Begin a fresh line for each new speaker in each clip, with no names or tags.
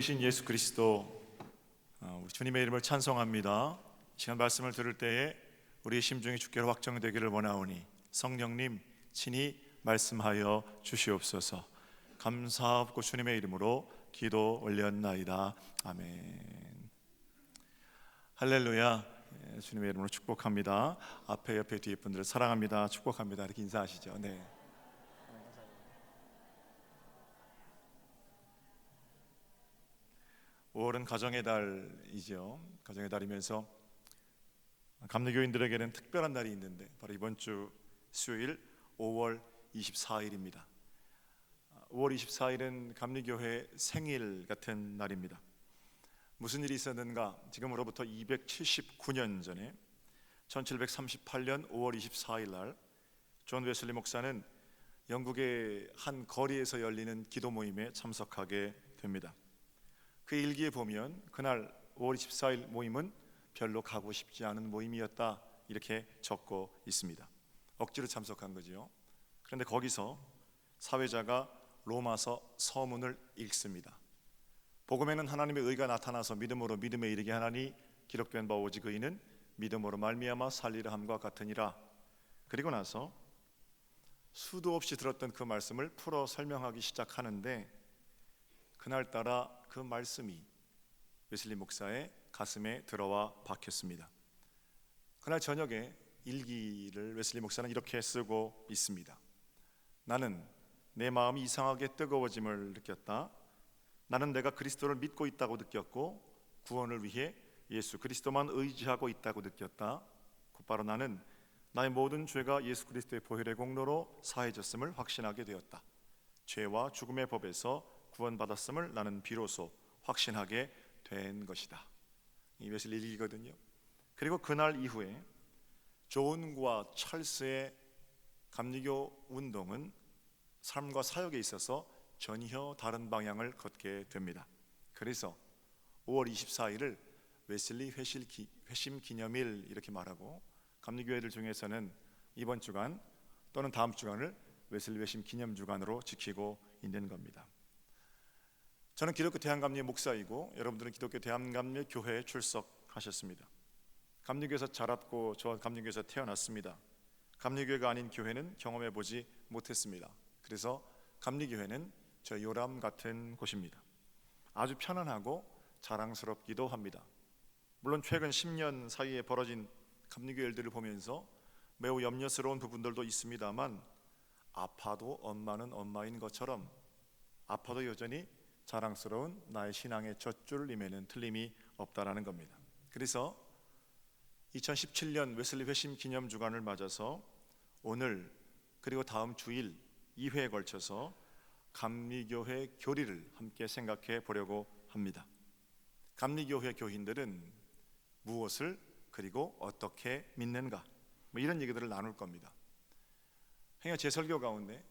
신 예수 그리스도, 우리 주님의 이름을 찬송합니다. 시간 말씀을 들을 때에 우리의 심중이 주께로 확정되기를 원하오니 성령님 친히 말씀하여 주시옵소서. 감사하고 주님의 이름으로 기도 올렸나이다. 아멘. 할렐루야. 주님의 이름으로 축복합니다. 앞에 옆에 뒤에 분들을 사랑합니다, 축복합니다 이렇게 인사하시죠. 네. 5월은 가정의 달이죠. 가정의 달이면서 감리교인들에게는 특별한 날이 있는데 바로 이번 주 수요일 5월 24일입니다. 5월 24일은 감리교회 생일 같은 날입니다. 무슨 일이 있었는가? 지금으로부터 279년 전에 1738년 5월 24일 날 존 웨슬리 목사는 영국의 한 거리에서 열리는 기도 모임에 참석하게 됩니다. 그 일기에 보면 그날 5월 24일 모임은 별로 가고 싶지 않은 모임이었다 이렇게 적고 있습니다. 억지로 참석한 거죠. 그런데 거기서 사회자가 로마서 서문을 읽습니다. 복음에는 하나님의 의가 나타나서 믿음으로 믿음에 이르게 하나니 기록된 바 오직 의인은 믿음으로 말미암아 살리라 함과 같으니라. 그리고 나서 수도 없이 들었던 그 말씀을 풀어 설명하기 시작하는데 그날따라 그 말씀이 웨슬리 목사의 가슴에 들어와 박혔습니다. 그날 저녁에 일기를 웨슬리 목사는 이렇게 쓰고 있습니다. 나는 내 마음이 이상하게 뜨거워짐을 느꼈다. 나는 내가 그리스도를 믿고 있다고 느꼈고 구원을 위해 예수 그리스도만 의지하고 있다고 느꼈다. 곧바로 나는 나의 모든 죄가 예수 그리스도의 보혈의 공로로 사해졌음을 확신하게 되었다. 죄와 죽음의 법에서 구원받았음을 나는 비로소 확신하게 된 것이다. 이 웨슬리 일기거든요. 그리고 그날 이후에 존과 찰스의 감리교 운동은 삶과 사역에 있어서 전혀 다른 방향을 걷게 됩니다. 그래서 5월 24일을 웨슬리 회심 기념일 이렇게 말하고 감리교회들 중에서는 이번 주간 또는 다음 주간을 웨슬리 회심 기념 주간으로 지키고 있는 겁니다. 저는 기독교 대한감리의 목사이고 여러분들은 기독교 대한감리 교회에 출석하셨습니다. 감리교에서 자랐고 저 감리교에서 태어났습니다. 감리교회가 아닌 교회는 경험해 보지 못했습니다. 그래서 감리교회는 저 요람 같은 곳입니다. 아주 편안하고 자랑스럽기도 합니다. 물론 최근 10년 사이에 벌어진 감리교 일들을 보면서 매우 염려스러운 부분들도 있습니다만 아파도 엄마는 엄마인 것처럼 아파도 여전히 자랑스러운 나의 신앙의 젖줄임에는 틀림이 없다라는 겁니다. 그래서 2017년 웨슬리 회심 기념 주간을 맞아서 오늘 그리고 다음 주일 2회에 걸쳐서 감리교회 교리를 함께 생각해 보려고 합니다. 감리교회 교인들은 무엇을 그리고 어떻게 믿는가? 이런 얘기들을 나눌 겁니다. 제 설교 가운데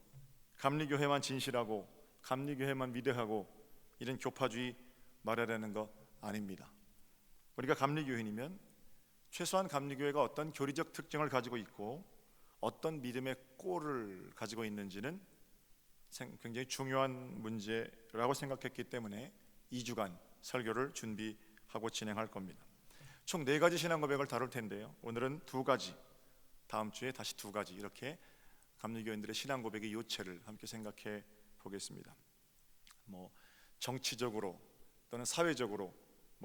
감리교회만 진실하고 감리교회만 위대하고 이런 교파주의 말하려는 거 아닙니다. 우리가 감리교인이면 최소한 감리교회가 어떤 교리적 특징을 가지고 있고 어떤 믿음의 꼴을 가지고 있는지는 굉장히 중요한 문제라고 생각했기 때문에 2주간 설교를 준비하고 진행할 겁니다. 총 4가지 신앙 고백을 다룰 텐데요. 오늘은 2가지, 다음 주에 다시 2가지 이렇게 감리교인들의 신앙 고백의 요체를 함께 생각해 보겠습니다. 정치적으로 또는 사회적으로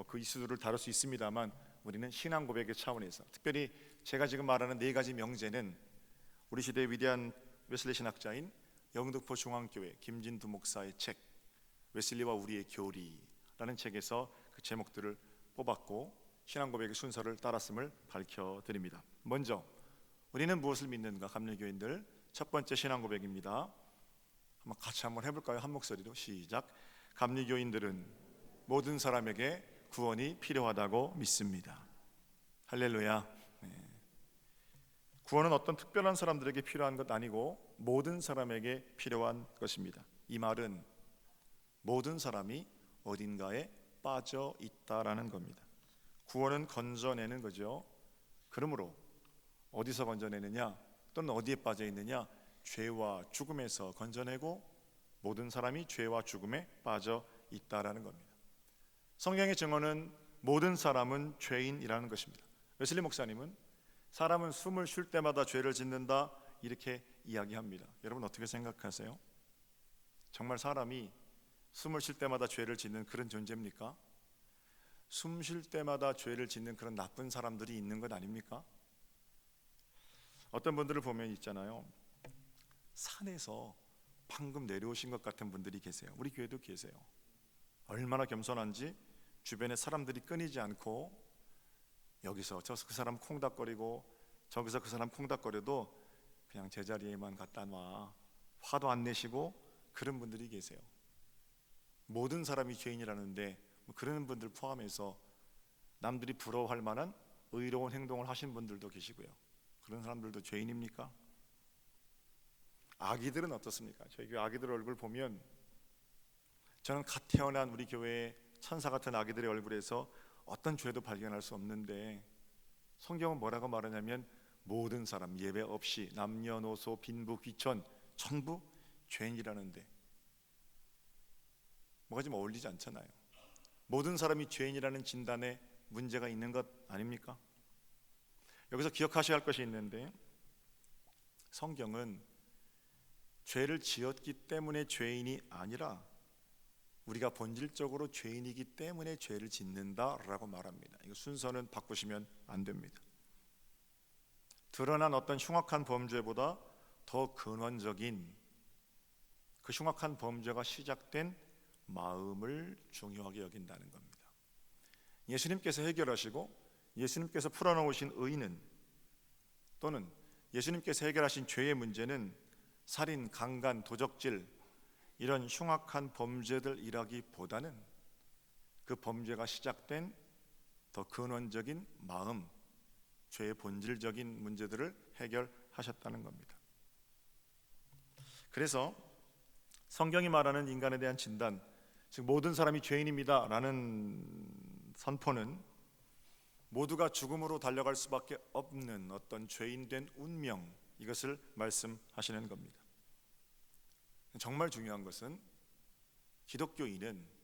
그 이슈들을 다룰 수 있습니다만 우리는 신앙 고백의 차원에서 특별히 제가 지금 말하는 4가지 명제는 우리 시대의 위대한 웨슬리 신학자인 영등포 중앙교회 김진두 목사의 책 웨슬리와 우리의 교리라는 책에서 그 제목들을 뽑았고 신앙 고백의 순서를 따랐음을 밝혀드립니다. 먼저 우리는 무엇을 믿는가? 감리교인들 첫 번째 신앙 고백입니다. 같이 한번 해볼까요? 한 목소리로 시작. 감리교인들은 모든 사람에게 구원이 필요하다고 믿습니다. 할렐루야. 구원은 어떤 특별한 사람들에게 필요한 것 아니고 모든 사람에게 필요한 것입니다. 이 말은 모든 사람이 어딘가에 빠져 있다라는 겁니다. 구원은 건져내는 거죠. 그러므로 어디서 건져내느냐 또는 어디에 빠져 있느냐? 죄와 죽음에서 건져내고 모든 사람이 죄와 죽음에 빠져 있다라는 겁니다. 성경의 증언은 모든 사람은 죄인이라는 것입니다. 웨슬리 목사님은 사람은 숨을 쉴 때마다 죄를 짓는다 이렇게 이야기합니다. 여러분 어떻게 생각하세요? 정말 사람이 숨을 쉴 때마다 죄를 짓는 그런 존재입니까? 숨 쉴 때마다 죄를 짓는 그런 나쁜 사람들이 있는 것 아닙니까? 어떤 분들을 보면 있잖아요, 산에서 방금 내려오신 것 같은 분들이 계세요. 우리 교회도 계세요. 얼마나 겸손한지 주변에 사람들이 끊이지 않고 여기서 그 사람 콩닥거리고 저기서 그 사람 콩닥거려도 그냥 제자리에만 갖다 놔, 화도 안 내시고 그런 분들이 계세요. 모든 사람이 죄인이라는데 그런 분들 포함해서 남들이 부러워할 만한 의로운 행동을 하신 분들도 계시고요. 그런 사람들도 죄인입니까? 아기들은 어떻습니까? 저희 교회 아기들 얼굴 보면 저는 갓 태어난 우리 교회의 천사 같은 아기들의 얼굴에서 어떤 죄도 발견할 수 없는데 성경은 뭐라고 말하냐면 모든 사람 예외 없이 남녀노소 빈부 귀천 전부 죄인이라는데 뭐가 좀 어울리지 않잖아요. 모든 사람이 죄인이라는 진단에 문제가 있는 것 아닙니까? 여기서 기억하셔야 할 것이 있는데 성경은 죄를 지었기 때문에 죄인이 아니라 우리가 본질적으로 죄인이기 때문에 죄를 짓는다라고 말합니다. 이거 순서는 바꾸시면 안 됩니다. 드러난 어떤 흉악한 범죄보다 더 근원적인 그 흉악한 범죄가 시작된 마음을 중요하게 여긴다는 겁니다. 예수님께서 해결하시고 예수님께서 풀어놓으신 의는 또는 예수님께서 해결하신 죄의 문제는 살인, 강간, 도적질 이런 흉악한 범죄들이라기보다는 그 범죄가 시작된 더 근원적인 마음, 죄의 본질적인 문제들을 해결하셨다는 겁니다. 그래서 성경이 말하는 인간에 대한 진단, 즉 모든 사람이 죄인입니다 라는 선포는 모두가 죽음으로 달려갈 수밖에 없는 어떤 죄인된 운명, 이것을 말씀하시는 겁니다. 정말 중요한 것은 기독교인은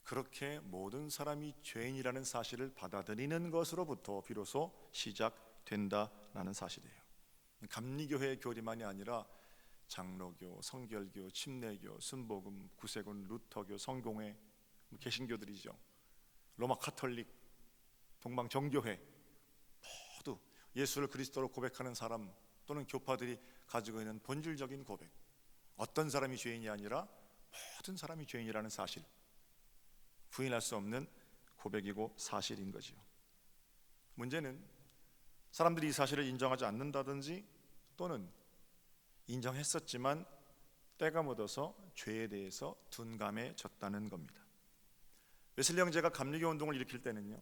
그렇게 모든 사람이 죄인이라는 사실을 받아들이는 것으로부터 비로소 시작된다라는 사실이에요. 감리교회의 교리만이 아니라 장로교, 성결교, 침례교, 순복음, 구세군, 루터교, 성공회, 개신교들이죠. 로마 카톨릭, 동방 정교회 모두 예수를 그리스도로 고백하는 사람 또는 교파들이 가지고 있는 본질적인 고백, 어떤 사람이 죄인이 아니라 모든 사람이 죄인이라는 사실, 부인할 수 없는 고백이고 사실인 거죠. 문제는 사람들이 이 사실을 인정하지 않는다든지 또는 인정했었지만 때가 묻어서 죄에 대해서 둔감해졌다는 겁니다. 웨슬리 형제가 감리교 운동을 일으킬 때는요,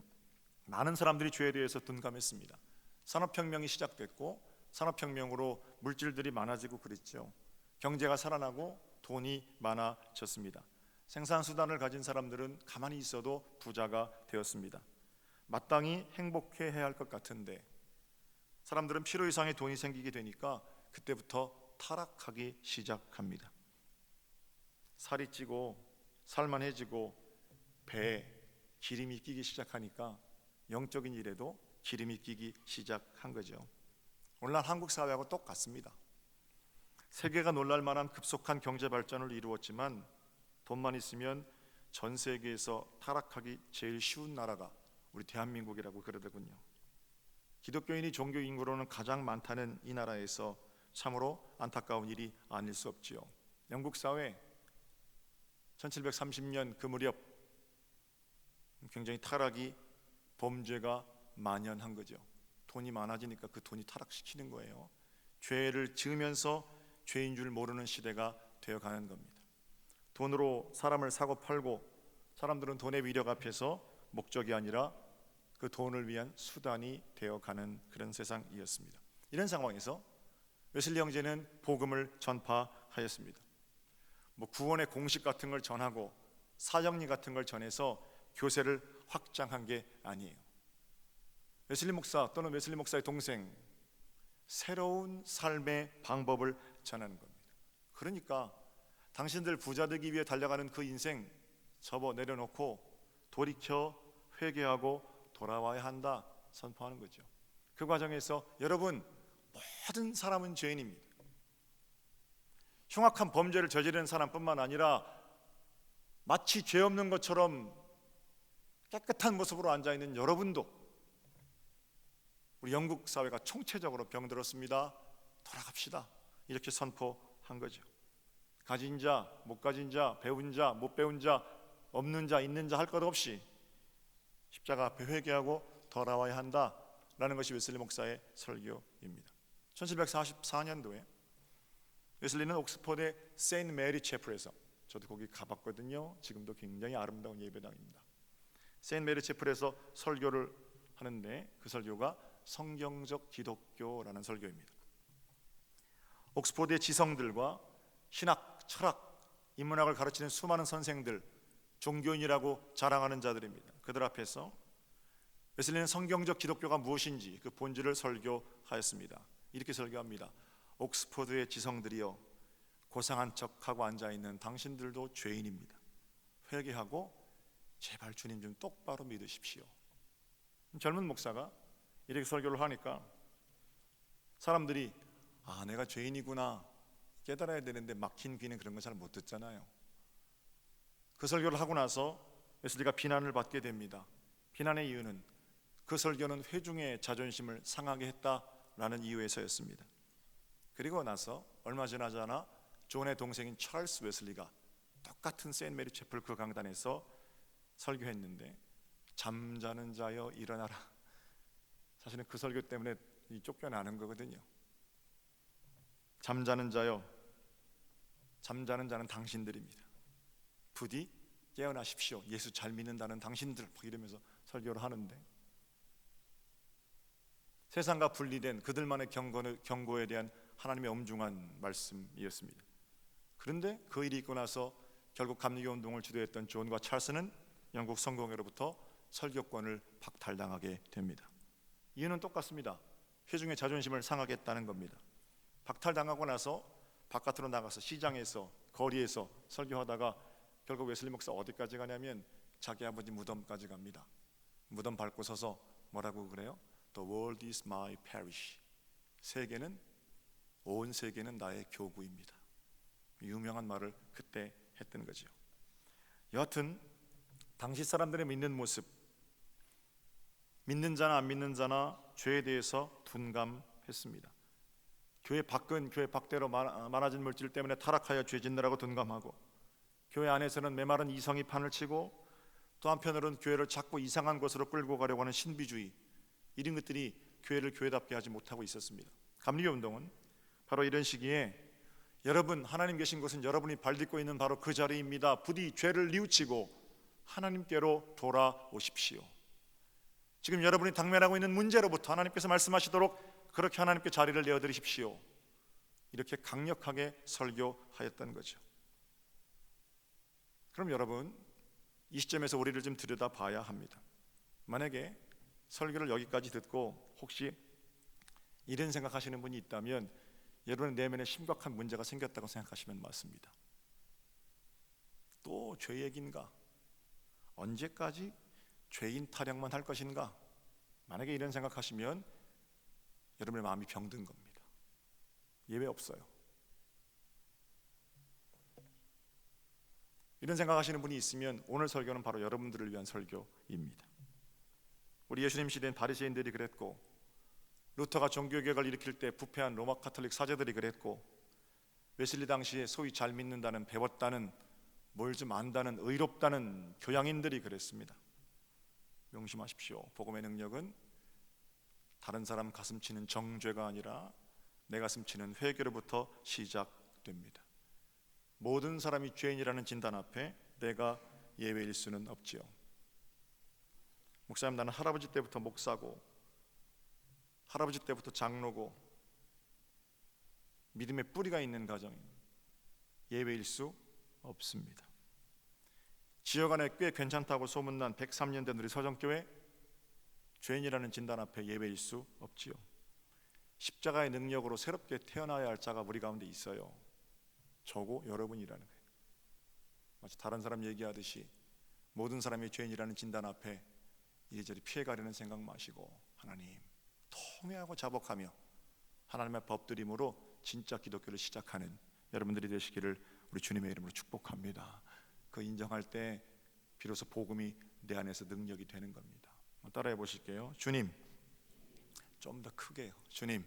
많은 사람들이 죄에 대해서 둔감했습니다. 산업혁명이 시작됐고 산업혁명으로 물질들이 많아지고 그랬죠. 경제가 살아나고 돈이 많아졌습니다. 생산수단을 가진 사람들은 가만히 있어도 부자가 되었습니다. 마땅히 행복해해야 할 것 같은데 사람들은 필요 이상의 돈이 생기게 되니까 그때부터 타락하기 시작합니다. 살이 찌고 살만해지고 배에 기름이 끼기 시작하니까 영적인 일에도 기름이 끼기 시작한 거죠. 오늘날 한국 사회하고 똑같습니다. 세계가 놀랄 만한 급속한 경제 발전을 이루었지만 돈만 있으면 전 세계에서 타락하기 제일 쉬운 나라가 우리 대한민국이라고 그러더군요. 기독교인이 종교 인구로는 가장 많다는 이 나라에서 참으로 안타까운 일이 아닐 수 없지요. 영국 사회 1730년 그 무렵 굉장히 타락이, 범죄가 만연한 거죠. 돈이 많아지니까 그 돈이 타락시키는 거예요. 죄를 지으면서 죄인 줄 모르는 시대가 되어가는 겁니다. 돈으로 사람을 사고 팔고 사람들은 돈의 위력 앞에서 목적이 아니라 그 돈을 위한 수단이 되어가는 그런 세상이었습니다. 이런 상황에서 웨슬리 형제는 복음을 전파하였습니다. 구원의 공식 같은 걸 전하고 사정리 같은 걸 전해서 교세를 확장한 게 아니에요. 웨슬리 목사 또는 웨슬리 목사의 동생, 새로운 삶의 방법을 전하는 겁니다. 그러니까 당신들 부자 되기 위해 달려가는 그 인생 접어 내려놓고 돌이켜 회개하고 돌아와야 한다 선포하는 거죠. 그 과정에서 여러분, 모든 사람은 죄인입니다. 흉악한 범죄를 저지르는 사람뿐만 아니라 마치 죄 없는 것처럼 깨끗한 모습으로 앉아있는 여러분도 우리 영국 사회가 총체적으로 병들었습니다. 돌아갑시다. 이렇게 선포한 거죠. 가진 자, 못 가진 자, 배운 자, 못 배운 자, 없는 자, 있는 자 할 것 없이 십자가 앞에 회개하고 돌아와야 한다라는 것이 웨슬리 목사의 설교입니다. 1744년도에 웨슬리는 옥스퍼드의 세인트 메리 채플에서, 저도 거기 가봤거든요. 지금도 굉장히 아름다운 예배당입니다. 세인트 메리 채플에서 설교를 하는데 그 설교가 성경적 기독교라는 설교입니다. 옥스퍼드의 지성들과 신학, 철학, 인문학을 가르치는 수많은 선생들, 종교인이라고 자랑하는 자들입니다. 그들 앞에서 웨슬리는 성경적 기독교가 무엇인지 그 본질을 설교하였습니다. 이렇게 설교합니다. 옥스퍼드의 지성들이여, 고상한 척하고 앉아있는 당신들도 죄인입니다. 회개하고 제발 주님 좀 똑바로 믿으십시오. 젊은 목사가 이렇게 설교를 하니까 사람들이 내가 죄인이구나 깨달아야 되는데 막힌 귀는 그런 거 잘 못 듣잖아요. 그 설교를 하고 나서 웨슬리가 비난을 받게 됩니다. 비난의 이유는 그 설교는 회중의 자존심을 상하게 했다라는 이유에서였습니다. 그리고 나서 얼마 지나지 않아 존의 동생인 찰스 웨슬리가 똑같은 세인트 메리 채플 그 강단에서 설교했는데, 잠자는 자여 일어나라. 사실은 그 설교 때문에 쫓겨나는 거거든요. 잠자는 자여, 잠자는 자는 당신들입니다. 부디 깨어나십시오. 예수 잘 믿는다는 당신들, 이러면서 설교를 하는데, 세상과 분리된 그들만의 경고에 대한 하나님의 엄중한 말씀이었습니다. 그런데 그 일이 있고 나서 결국 감리교 운동을 주도했던 존과 찰스는 영국 성공회로부터 설교권을 박탈당하게 됩니다. 이유는 똑같습니다. 회중의 자존심을 상하겠다는 겁니다. 박탈당하고 나서 바깥으로 나가서 시장에서, 거리에서 설교하다가 결국 웨슬리 목사 어디까지 가냐면 자기 아버지 무덤까지 갑니다. 무덤 밟고 서서 뭐라고 그래요? The world is my parish. 온 세계는 나의 교구입니다. 유명한 말을 그때 했던 거죠. 여하튼 당시 사람들의 믿는 모습, 믿는 자나 안 믿는 자나 죄에 대해서 둔감했습니다. 교회 밖은 교회 밖대로 많아진 물질 때문에 타락하여 죄 짓느라고 둔감하고, 교회 안에서는 메마른 이성이 판을 치고, 또 한편으로는 교회를 자꾸 이상한 곳으로 끌고 가려고 하는 신비주의, 이런 것들이 교회를 교회답게 하지 못하고 있었습니다. 감리교 운동은 바로 이런 시기에 여러분, 하나님 계신 곳은 여러분이 발 딛고 있는 바로 그 자리입니다. 부디 죄를 뉘우치고 하나님께로 돌아오십시오. 지금 여러분이 당면하고 있는 문제로부터 하나님께서 말씀하시도록 그렇게 하나님께 자리를 내어드리십시오. 이렇게 강력하게 설교하였던 거죠. 그럼 여러분, 이 시점에서 우리를 좀 들여다봐야 합니다. 만약에 설교를 여기까지 듣고 혹시 이런 생각하시는 분이 있다면 여러분의 내면에 심각한 문제가 생겼다고 생각하시면 맞습니다. 또 죄 얘기인가? 언제까지 죄인 타령만 할 것인가? 만약에 이런 생각하시면 여러분의 마음이 병든 겁니다. 예외 없어요. 이런 생각하시는 분이 있으면 오늘 설교는 바로 여러분들을 위한 설교입니다. 우리 예수님 시대엔 바리새인들이 그랬고, 루터가 종교개혁을 일으킬 때 부패한 로마 카톨릭 사제들이 그랬고, 웨슬리 당시에 소위 잘 믿는다는, 배웠다는, 뭘 좀 안다는, 의롭다는 교양인들이 그랬습니다. 명심하십시오. 복음의 능력은 다른 사람 가슴 치는 정죄가 아니라 내 가슴 치는 회개로부터 시작됩니다. 모든 사람이 죄인이라는 진단 앞에 내가 예외일 수는 없지요. 목사님, 나는 할아버지 때부터 목사고 할아버지 때부터 장로고 믿음의 뿌리가 있는 가정입니다. 예외일 수 없습니다. 지역 안에 꽤 괜찮다고 소문난 103년 된 우리 서정교회, 죄인이라는 진단 앞에 예외일 수 없지요. 십자가의 능력으로 새롭게 태어나야 할 자가 우리 가운데 있어요. 저고 여러분이라는 거예요. 마치 다른 사람 얘기하듯이 모든 사람이 죄인이라는 진단 앞에 이리저리 피해가려는 생각 마시고 하나님 통회하고 자복하며 하나님의 법들임으로 진짜 기독교를 시작하는 여러분들이 되시기를 우리 주님의 이름으로 축복합니다. 그 인정할 때 비로소 복음이 내 안에서 능력이 되는 겁니다. 따라해 보실게요. 주님, 좀 더 크게요. 주님,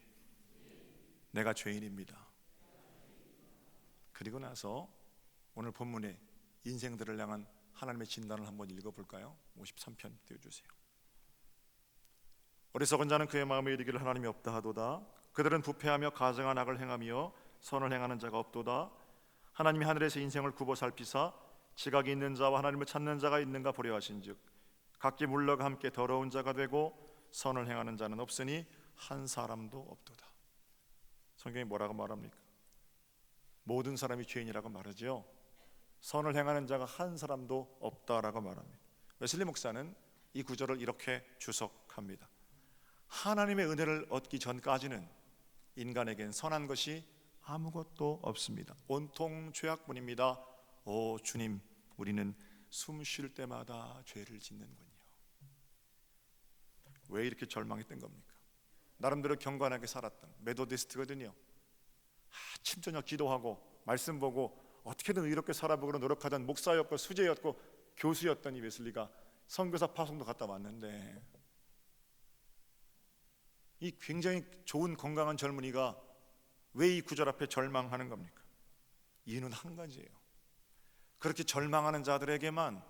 내가 죄인입니다. 그리고 나서 오늘 본문에 인생들을 향한 하나님의 진단을 한번 읽어볼까요? 53편 띄워주세요. 어리석은 자는 그의 마음에 이르기를 하나님이 없다 하도다. 그들은 부패하며 가증한 악을 행하며 선을 행하는 자가 없도다. 하나님이 하늘에서 인생을 굽어 살피사 지각이 있는 자와 하나님을 찾는 자가 있는가 보려 하신즉 각기 물러가 함께 더러운 자가 되고 선을 행하는 자는 없으니 한 사람도 없도다. 성경이 뭐라고 말합니까? 모든 사람이 죄인이라고 말하죠. 선을 행하는 자가 한 사람도 없다라고 말합니다. 웨슬리 목사는 이 구절을 이렇게 주석합니다. 하나님의 은혜를 얻기 전까지는 인간에겐 선한 것이 아무것도 없습니다. 온통 죄악뿐입니다. 오 주님, 우리는 숨 쉴 때마다 죄를 짓는군요. 왜 이렇게 절망했던 겁니까? 나름대로 경건하게 살았던 메도디스트거든요. 아침 저녁 기도하고 말씀 보고 어떻게든 의롭게 살아보기로 노력하던 목사였고 수재였고 교수였던 이 웨슬리가 선교사 파송도 갔다 왔는데 이 굉장히 좋은 건강한 젊은이가 왜 이 구절 앞에 절망하는 겁니까? 이유는 한 가지예요. 그렇게 절망하는 자들에게만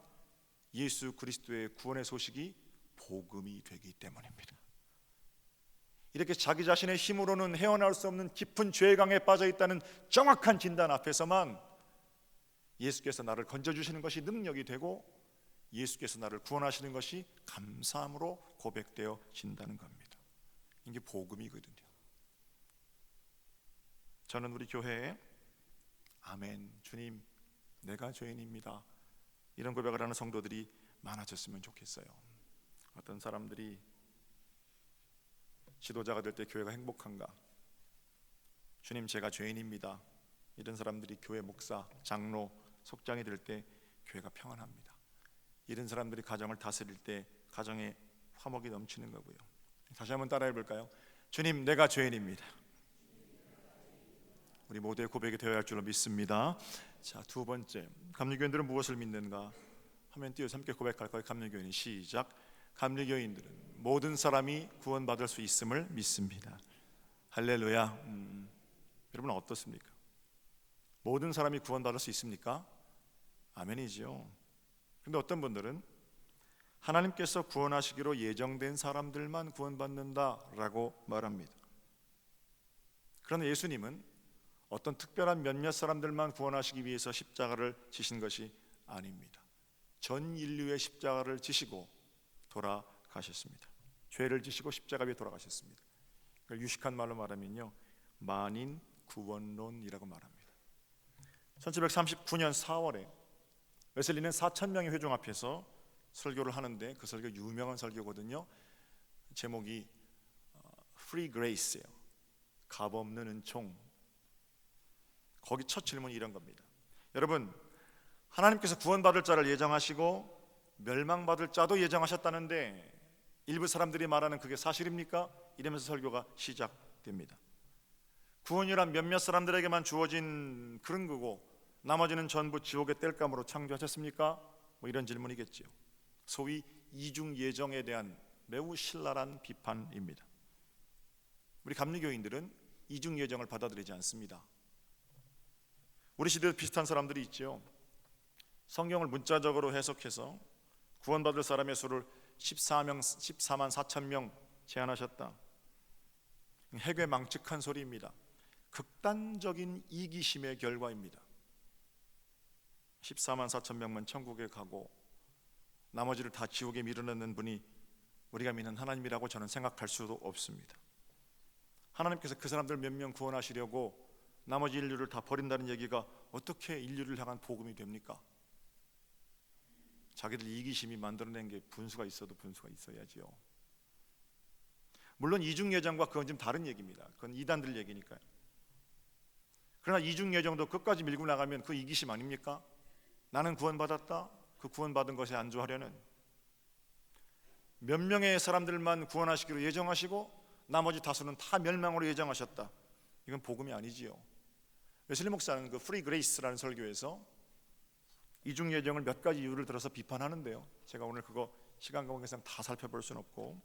예수 그리스도의 구원의 소식이 복음이 되기 때문입니다. 이렇게 자기 자신의 힘으로는 헤어나올 수 없는 깊은 죄의 강에 빠져 있다는 정확한 진단 앞에서만 예수께서 나를 건져주시는 것이 능력이 되고 예수께서 나를 구원하시는 것이 감사함으로 고백되어진다는 겁니다. 이게 복음이거든요. 저는 우리 교회에 아멘, 주님 내가 죄인입니다, 이런 고백을 하는 성도들이 많아졌으면 좋겠어요. 어떤 사람들이 지도자가 될 때 교회가 행복한가? 주님 제가 죄인입니다, 이런 사람들이 교회 목사, 장로, 속장이 될 때 교회가 평안합니다. 이런 사람들이 가정을 다스릴 때 가정에 화목이 넘치는 거고요. 다시 한번 따라해 볼까요? 주님 내가 죄인입니다. 우리 모두의 고백이 되어야 할 줄로 믿습니다. 자, 두 번째, 감리교인들은 무엇을 믿는가? 화면 띄워서 함께 고백할 거예요. 감리교인 시작. 감리교인들은 모든 사람이 구원받을 수 있음을 믿습니다. 할렐루야. 여러분은 어떻습니까? 모든 사람이 구원받을 수 있습니까? 아멘이죠. 그런데 어떤 분들은 하나님께서 구원하시기로 예정된 사람들만 구원받는다라고 말합니다. 그러나 예수님은 어떤 특별한 몇몇 사람들만 구원하시기 위해서 십자가를 지신 것이 아닙니다. 전 인류의 십자가를 지시고 돌아가셨습니다. 죄를 지시고 십자가 위에 돌아가셨습니다. 그걸 유식한 말로 말하면요, 만인 구원론이라고 말합니다. 1739년 4월에 웨슬리는 4,000명의 회중 앞에서 설교를 하는데 그 설교 유명한 설교거든요. 제목이 Free Grace예요. 값 없는 은총. 거기 첫 질문이 이런 겁니다. 여러분, 하나님께서 구원받을 자를 예정하시고 멸망받을 자도 예정하셨다는데 일부 사람들이 말하는 그게 사실입니까? 이러면서 설교가 시작됩니다. 구원이란 몇몇 사람들에게만 주어진 그런 거고 나머지는 전부 지옥의 땔감으로 창조하셨습니까? 뭐 이런 질문이겠지요. 소위 이중 예정에 대한 매우 신랄한 비판입니다. 우리 감리교인들은 이중 예정을 받아들이지 않습니다. 우리 시대도 비슷한 사람들이 있죠. 성경을 문자적으로 해석해서 구원받을 사람의 수를 14만 4천 명 제한하셨다. 해괴망측한 소리입니다. 극단적인 이기심의 결과입니다. 14만 4천 명만 천국에 가고 나머지를 다 지옥에 밀어넣는 분이 우리가 믿는 하나님이라고 저는 생각할 수도 없습니다. 하나님께서 그 사람들 몇 명 구원하시려고 나머지 인류를 다 버린다는 얘기가 어떻게 인류를 향한 복음이 됩니까? 자기들 이기심이 만들어낸 게 분수가 있어도 분수가 있어야지요. 물론 이중예정과 그건 좀 다른 얘기입니다. 그건 이단들 얘기니까요. 그러나 이중예정도 끝까지 밀고 나가면 그 이기심 아닙니까? 나는 구원받았다, 그 구원받은 것에 안주하려는, 몇 명의 사람들만 구원하시기로 예정하시고 나머지 다수는 다 멸망으로 예정하셨다. 이건 복음이 아니지요. 웨슬리 목사는 그 프리 그레이스라는 설교에서 이중 예정을 몇 가지 이유를 들어서 비판하는데요. 제가 오늘 그거 시간 관계상 다 살펴볼 수는 없고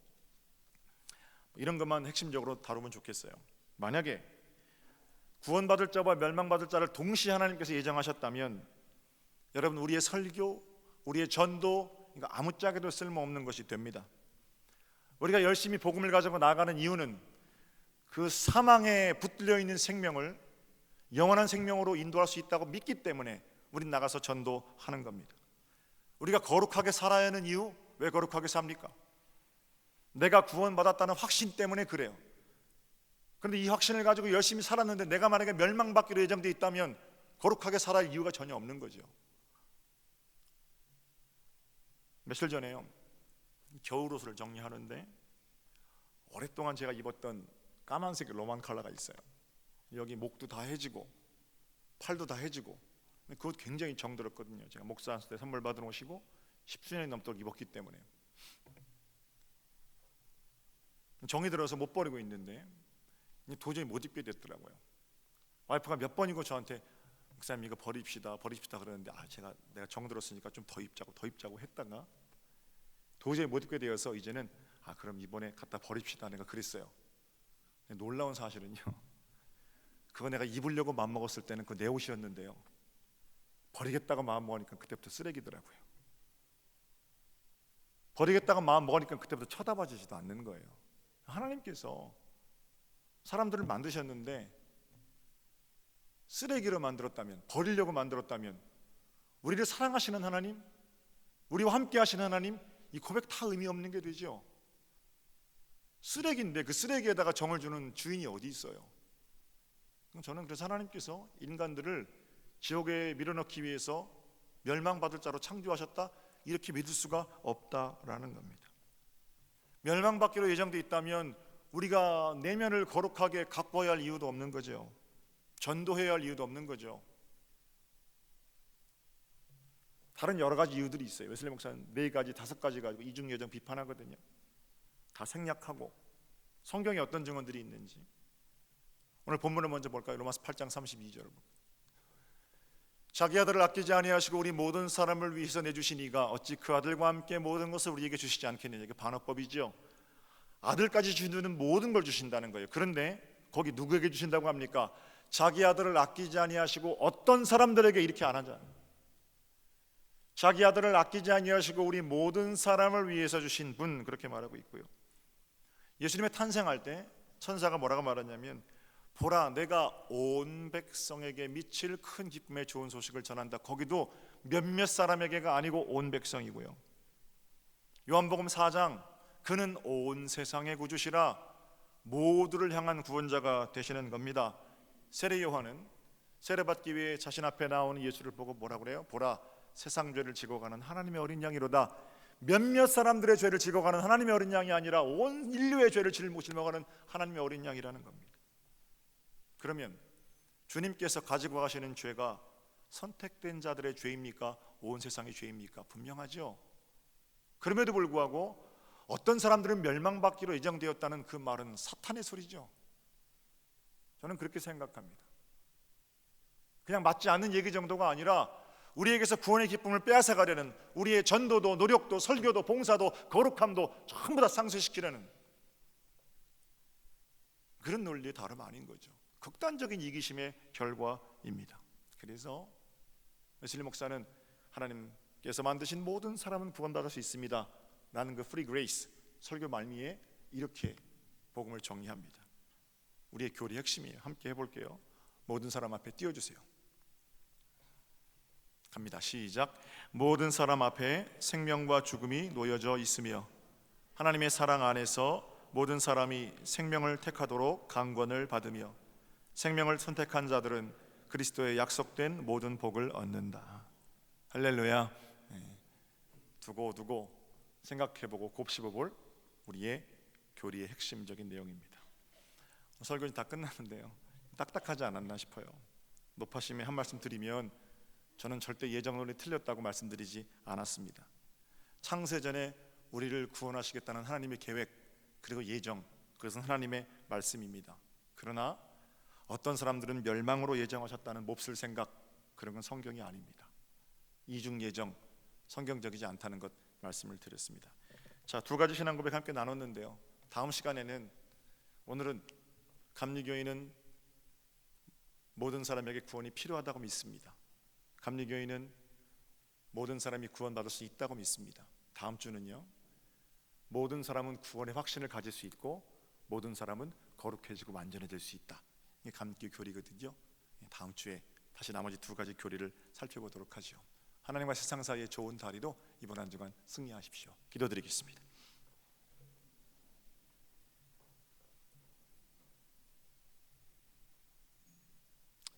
이런 것만 핵심적으로 다루면 좋겠어요. 만약에 구원받을 자와 멸망받을 자를 동시에 하나님께서 예정하셨다면 여러분, 우리의 설교, 우리의 전도, 이거 아무짝에도 쓸모없는 것이 됩니다. 우리가 열심히 복음을 가지고 나아가는 이유는 그 사망에 붙들려 있는 생명을 영원한 생명으로 인도할 수 있다고 믿기 때문에 우린 나가서 전도하는 겁니다. 우리가 거룩하게 살아야 하는 이유, 왜 거룩하게 삽니까? 내가 구원받았다는 확신 때문에 그래요. 그런데 이 확신을 가지고 열심히 살았는데 내가 만약에 멸망받기로 예정되어 있다면 거룩하게 살아야 할 이유가 전혀 없는 거죠. 며칠 전에요, 겨울옷을 정리하는데 오랫동안 제가 입었던 까만색 로만 컬러가 있어요. 여기 목도 다 해지고 팔도 다 해지고, 그것 굉장히 정들었거든요. 제가 목사한테 때 선물 받은 옷이고 10수년이 넘도록 입었기 때문에 정이 들어서 못 버리고 있는데 도저히 못 입게 됐더라고요. 와이프가 몇 번이고 저한테 목사님 이거 버립시다 그러는데 내가 정 들었으니까 좀 더 입자고 했다가 도저히 못 입게 되어서 이제는 그럼 이번에 갖다 버립시다 내가 그랬어요. 놀라운 사실은요, 그거 내가 입으려고 마음먹었을 때는 그거 내 옷이었는데요, 버리겠다고 마음먹으니까 그때부터 쓰레기더라고요. 버리겠다고 마음먹으니까 그때부터 쳐다봐주지도 않는 거예요. 하나님께서 사람들을 만드셨는데 쓰레기로 만들었다면, 버리려고 만들었다면, 우리를 사랑하시는 하나님, 우리와 함께 하시는 하나님, 이 고백 다 의미 없는 게 되죠. 쓰레기인데 그 쓰레기에다가 정을 주는 주인이 어디 있어요? 저는 그래서 하나님께서 인간들을 지옥에 밀어넣기 위해서 멸망받을 자로 창조하셨다, 이렇게 믿을 수가 없다라는 겁니다. 멸망받기로 예정되어 있다면 우리가 내면을 거룩하게 가꿔야 할 이유도 없는 거죠. 전도해야 할 이유도 없는 거죠. 다른 여러 가지 이유들이 있어요. 웨슬리 목사는 4가지, 5가지 가지고 이중 예정 비판하거든요. 다 생략하고 성경에 어떤 증언들이 있는지 오늘 본문을 먼저 볼까요? 로마서 8장 32절을 자기 아들을 아끼지 아니하시고 우리 모든 사람을 위해서 내주신 이가 어찌 그 아들과 함께 모든 것을 우리에게 주시지 않겠느냐. 이게 반어법이죠. 아들까지 주시는 모든 걸 주신다는 거예요. 그런데 거기 누구에게 주신다고 합니까? 자기 아들을 아끼지 아니하시고 어떤 사람들에게 이렇게 안 하잖아요. 자기 아들을 아끼지 아니하시고 우리 모든 사람을 위해서 주신 분, 그렇게 말하고 있고요. 예수님의 탄생할 때 천사가 뭐라고 말하냐면, 보라 내가 온 백성에게 미칠 큰 기쁨의 좋은 소식을 전한다. 거기도 몇몇 사람에게가 아니고 온 백성이고요. 요한복음 4장, 그는 온 세상의 구주시라, 모두를 향한 구원자가 되시는 겁니다. 세례 요한은 세례받기 위해 자신 앞에 나오는 예수를 보고 뭐라고 그래요? 보라 세상 죄를 지고 가는 하나님의 어린 양이로다. 몇몇 사람들의 죄를 지고 가는 하나님의 어린 양이 아니라 온 인류의 죄를 짊어가는 하나님의 어린 양이라는 겁니다. 그러면 주님께서 가지고 가시는 죄가 선택된 자들의 죄입니까? 온 세상의 죄입니까? 분명하죠. 그럼에도 불구하고 어떤 사람들은 멸망받기로 예정되었다는 그 말은 사탄의 소리죠. 저는 그렇게 생각합니다. 그냥 맞지 않는 얘기 정도가 아니라 우리에게서 구원의 기쁨을 빼앗아가려는, 우리의 전도도 노력도 설교도 봉사도 거룩함도 전부 다 상쇄시키려는 그런 논리의 다름 아닌 거죠. 극단적인 이기심의 결과입니다. 그래서 웨슬리 목사는 하나님께서 만드신 모든 사람은 구원받을 수 있습니다 라는 그 프리 그레이스 설교 말미에 이렇게 복음을 정리합니다. 우리의 교리 핵심이에요. 함께 해볼게요. 모든 사람 앞에 띄워주세요. 갑니다. 시작. 모든 사람 앞에 생명과 죽음이 놓여져 있으며 하나님의 사랑 안에서 모든 사람이 생명을 택하도록 강권을 받으며 생명을 선택한 자들은 그리스도의 약속된 모든 복을 얻는다. 할렐루야. 두고 생각해보고 곱씹어볼 우리의 교리의 핵심적인 내용입니다. 설교는 다 끝났는데요, 딱딱하지 않았나 싶어요. 높아심에 한 말씀 드리면 저는 절대 예정론이 틀렸다고 말씀드리지 않았습니다. 창세전에 우리를 구원하시겠다는 하나님의 계획 그리고 예정, 그것은 하나님의 말씀입니다. 그러나 어떤 사람들은 멸망으로 예정하셨다는 몹쓸 생각, 그런 건 성경이 아닙니다. 이중 예정, 성경적이지 않다는 것 말씀을 드렸습니다. 자, 두 가지 신앙 고백 함께 나눴는데요. 다음 시간에는 오늘은 감리교인은 모든 사람에게 구원이 필요하다고 믿습니다. 감리교인은 모든 사람이 구원받을 수 있다고 믿습니다. 다음 주는요, 모든 사람은 구원의 확신을 가질 수 있고 모든 사람은 거룩해지고 완전해질 수 있다. 이게 감리교 교리거든요. 다음 주에 다시 나머지 두 가지 교리를 살펴보도록 하죠. 하나님과 세상 사이의 좋은 다리로 이번 한 주간 승리하십시오. 기도드리겠습니다.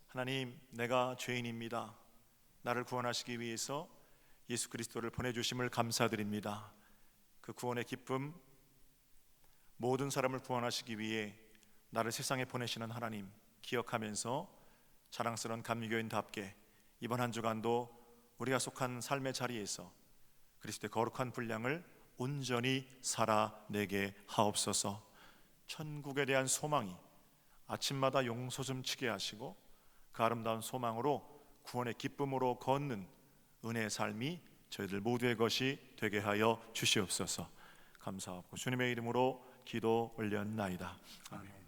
하나님, 내가 죄인입니다. 나를 구원하시기 위해서 예수 그리스도를 보내주심을 감사드립니다. 그 구원의 기쁨, 모든 사람을 구원하시기 위해 나를 세상에 보내시는 하나님 기억하면서 자랑스러운 감리교인답게 이번 한 주간도 우리가 속한 삶의 자리에서 그리스도의 거룩한 분량을 온전히 살아내게 하옵소서. 천국에 대한 소망이 아침마다 용서 좀 치게 하시고 그 아름다운 소망으로 구원의 기쁨으로 걷는 은혜의 삶이 저희들 모두의 것이 되게 하여 주시옵소서. 감사하고 주님의 이름으로 기도 올렸나이다. 아멘.